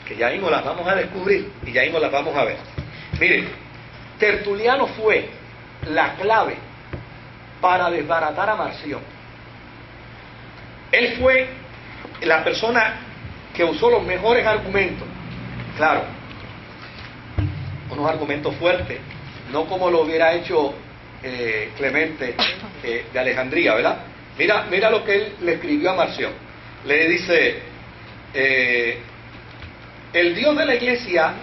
que ya mismo las vamos a descubrir y ya mismo las vamos a ver. Miren, Tertuliano fue la clave para desbaratar a Marción. Él fue la persona que usó los mejores argumentos, claro, unos argumentos fuertes, no como lo hubiera hecho Clemente de Alejandría, ¿verdad? Mira lo que él le escribió a Marción. Le dice, el Dios de la Iglesia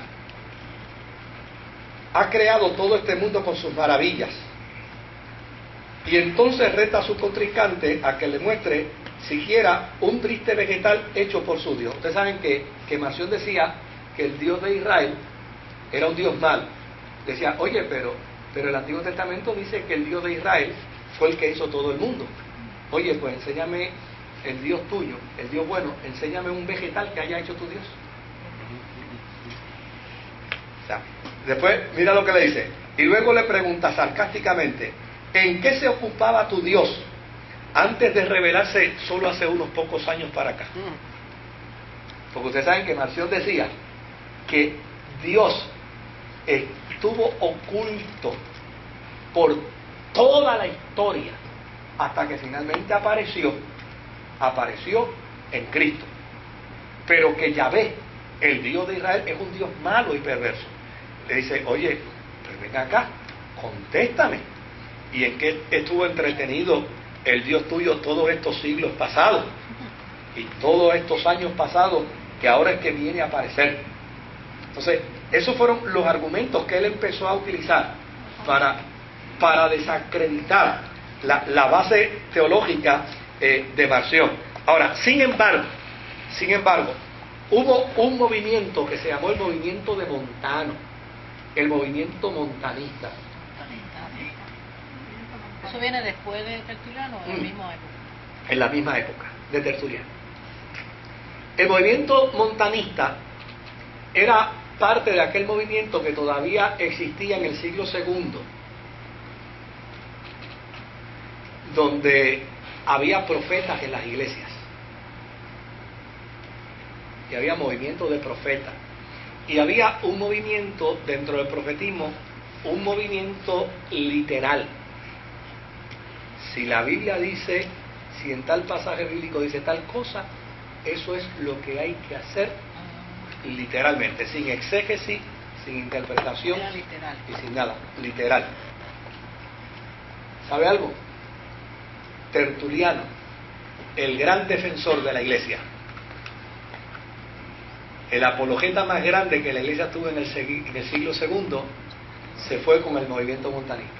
ha creado todo este mundo con sus maravillas, y entonces reta a su contrincante a que le muestre siquiera un triste vegetal hecho por su Dios. Ustedes saben que Marción decía que el Dios de Israel era un Dios malo. Decía, oye, pero el Antiguo Testamento dice que el Dios de Israel fue el que hizo todo el mundo. Oye, pues enséñame el Dios tuyo, el Dios bueno, enséñame un vegetal que haya hecho tu Dios. O sea, después, mira lo que le dice. Y luego le pregunta sarcásticamente, ¿en qué se ocupaba tu Dios antes de revelarse solo hace unos pocos años para acá? Porque ustedes saben que Marción decía que Dios estuvo oculto por toda la historia hasta que finalmente apareció en Cristo. Pero que Yahvé, el Dios de Israel, es un Dios malo y perverso. Le dice, oye, pues ven acá, contéstame. ¿Y en qué estuvo entretenido el Dios tuyo todos estos siglos pasados? Y todos estos años pasados, que ahora es que viene a aparecer. Entonces, esos fueron los argumentos que él empezó a utilizar para desacreditar la base teológica de Marción. Ahora, sin embargo, hubo un movimiento que se llamó el movimiento de Montano, el movimiento montanista. ¿Eso viene después de Tertuliano o en la misma época? En la misma época de Tertuliano. El movimiento montanista era parte de aquel movimiento que todavía existía en el siglo II, donde había profetas en las iglesias y había movimiento de profetas y había un movimiento dentro del profetismo, un movimiento literal. Si la Biblia dice, si en tal pasaje bíblico dice tal cosa, eso es lo que hay que hacer literalmente, sin exégesis, sin interpretación y sin nada, literal. ¿Sabe algo? Tertuliano, el gran defensor de la iglesia, el apologeta más grande que la iglesia tuvo en el siglo II, se fue con el movimiento montanista.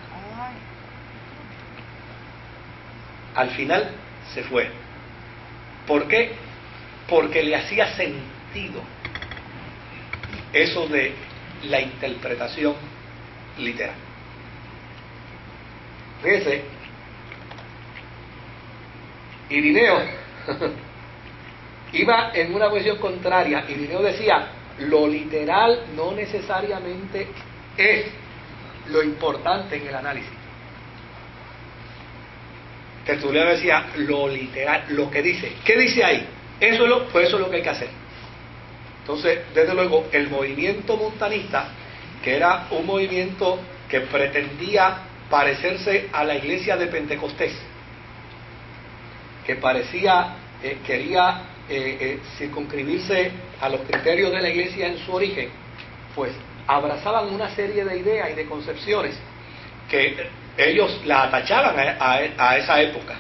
Al final se fue. ¿Por qué? Porque le hacía sentido eso de la interpretación literal. Fíjese, Irineo iba en una posición contraria. Irineo decía, lo literal no necesariamente es lo importante en el análisis. Tertuliano decía, lo literal, lo que dice. ¿Qué dice ahí? Eso es lo que hay que hacer. Entonces, desde luego, el movimiento montanista, que era un movimiento que pretendía parecerse a la iglesia de Pentecostés, que quería circunscribirse a los criterios de la iglesia en su origen, pues abrazaban una serie de ideas y de concepciones que ellos la atachaban a esa época.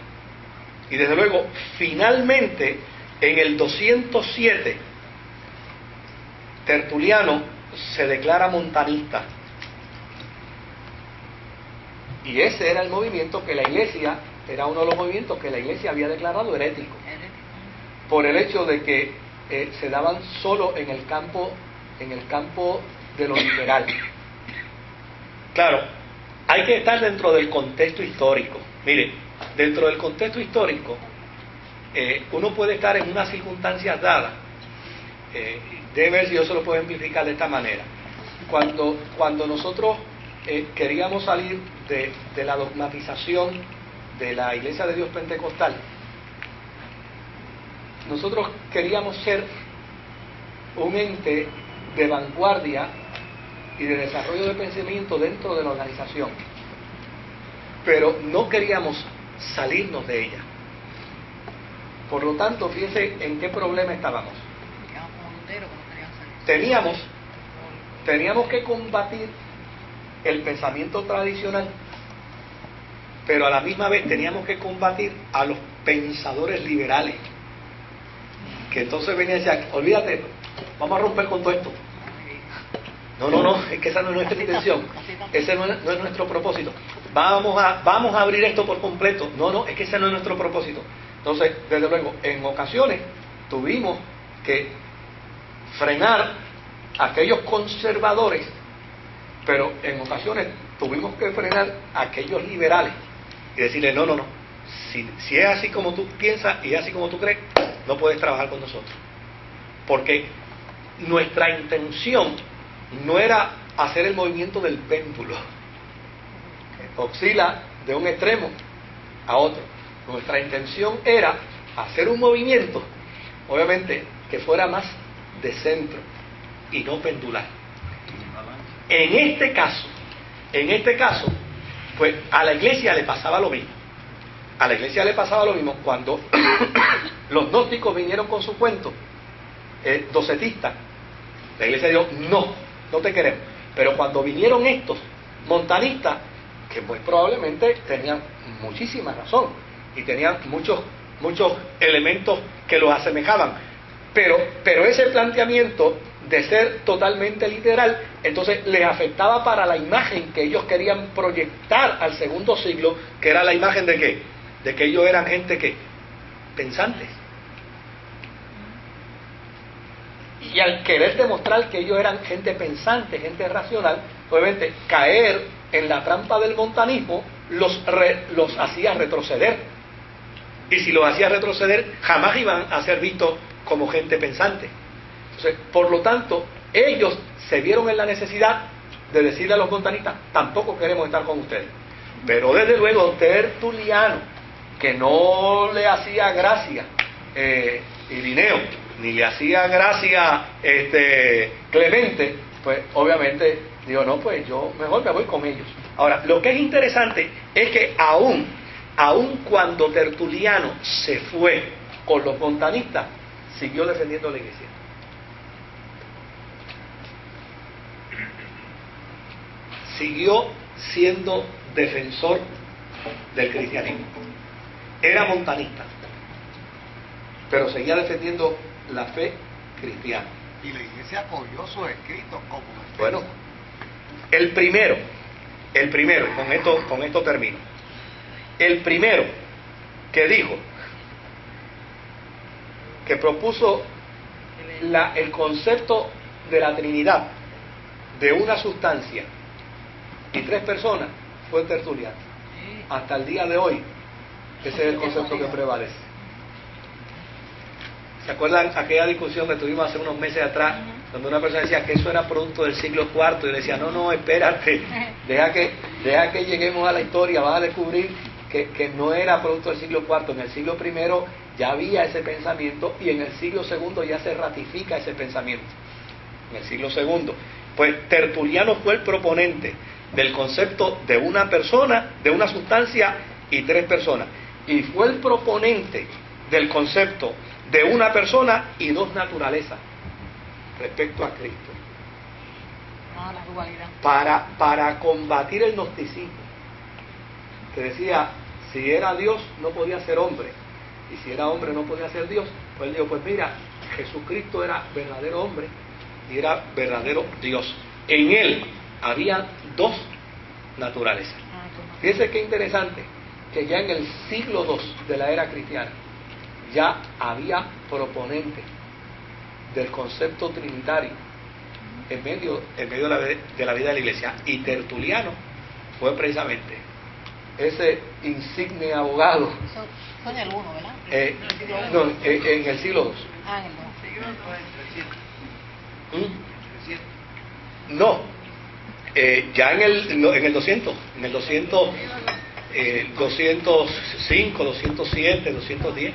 Y desde luego, finalmente, en el 207, Tertuliano se declara montanista. Y ese era el movimiento que la iglesia, era uno de los movimientos que la iglesia había declarado herético. Por el hecho de que se daban solo en el campo de lo literal. Claro, hay que estar dentro del contexto histórico. Mire, dentro del contexto histórico, uno puede estar en unas circunstancias dadas. Debe ver si yo se lo puedo ejemplificar de esta manera. Cuando nosotros queríamos salir de la dogmatización de la Iglesia de Dios Pentecostal, nosotros queríamos ser un ente de vanguardia y de desarrollo de pensamiento dentro de la organización, pero no queríamos salirnos de ella. Por lo tanto, fíjense en qué problema estábamos. Teníamos que combatir el pensamiento tradicional, pero a la misma vez teníamos que combatir a los pensadores liberales, que entonces venían y decían, olvídate, vamos a romper con todo esto. No, es que esa no es nuestra intención, ese no es nuestro propósito. Vamos a abrir esto por completo. No, es que ese no es nuestro propósito. Entonces, desde luego, en ocasiones tuvimos que frenar a aquellos conservadores, pero en ocasiones tuvimos que frenar a aquellos liberales y decirle, no, si es así como tú piensas y es así como tú crees, no puedes trabajar con nosotros, porque nuestra intención no era hacer el movimiento del péndulo, oscila de un extremo a otro. Nuestra intención era hacer un movimiento, obviamente, que fuera más de centro y no pendular. En este caso, pues a la iglesia le pasaba lo mismo. A la iglesia le pasaba lo mismo cuando los gnósticos vinieron con su cuento docetista. La iglesia dijo, no te queremos. Pero cuando vinieron estos montanistas, que muy probablemente tenían muchísima razón y tenían muchos elementos que los asemejaban, pero ese planteamiento de ser totalmente literal, entonces les afectaba para la imagen que ellos querían proyectar al segundo siglo, que era la imagen de ¿qué? De que ellos eran gente que pensantes. Y al querer demostrar que ellos eran gente pensante, gente racional, obviamente caer en la trampa del montanismo los hacía retroceder. Y si los hacía retroceder, jamás iban a ser vistos como gente pensante. Entonces, por lo tanto, ellos se vieron en la necesidad de decirle a los montanistas, tampoco queremos estar con ustedes. Pero desde luego, Tertuliano, que no le hacía gracia Irineo, ni le hacía gracia Clemente, pues obviamente digo, no, pues yo mejor me voy con ellos. Ahora, lo que es interesante es que aún cuando Tertuliano se fue con los montanistas, siguió defendiendo la iglesia. Siguió siendo defensor del cristianismo. Era montanista, pero seguía defendiendo la fe cristiana. Y la iglesia apoyó sus escritos como defensa. Bueno, el primero, con esto termino. El primero que dijo, que propuso el concepto de la Trinidad, de una sustancia y tres personas, fue Tertuliano. Hasta el día de hoy, ese es el concepto que prevalece. ¿Se acuerdan aquella discusión que tuvimos hace unos meses atrás, donde una persona decía que eso era producto del siglo IV, y yo decía, no, espérate, deja que lleguemos a la historia, vas a descubrir que no era producto del siglo IV. En el siglo I ya había ese pensamiento, y en el siglo II ya se ratifica ese pensamiento. En el siglo II, pues Tertuliano fue el proponente del concepto de una persona, de una sustancia y tres personas, y fue el proponente del concepto de una persona y dos naturalezas respecto a Cristo. La dualidad. Para combatir el gnosticismo, que decía, si era Dios no podía ser hombre, y si era hombre no podía ser Dios. Pues él dijo, pues mira, Jesucristo era verdadero hombre y era verdadero Dios. En él había dos naturalezas. Fíjense qué interesante, que ya en el siglo II de la era cristiana ya había proponentes del concepto trinitario en medio de la vida de la iglesia, y Tertuliano fue precisamente ese insigne abogado. Eso fue en el 1, ¿verdad? En el siglo II. En el 2. No, ya en el 200, 205, 207, 210.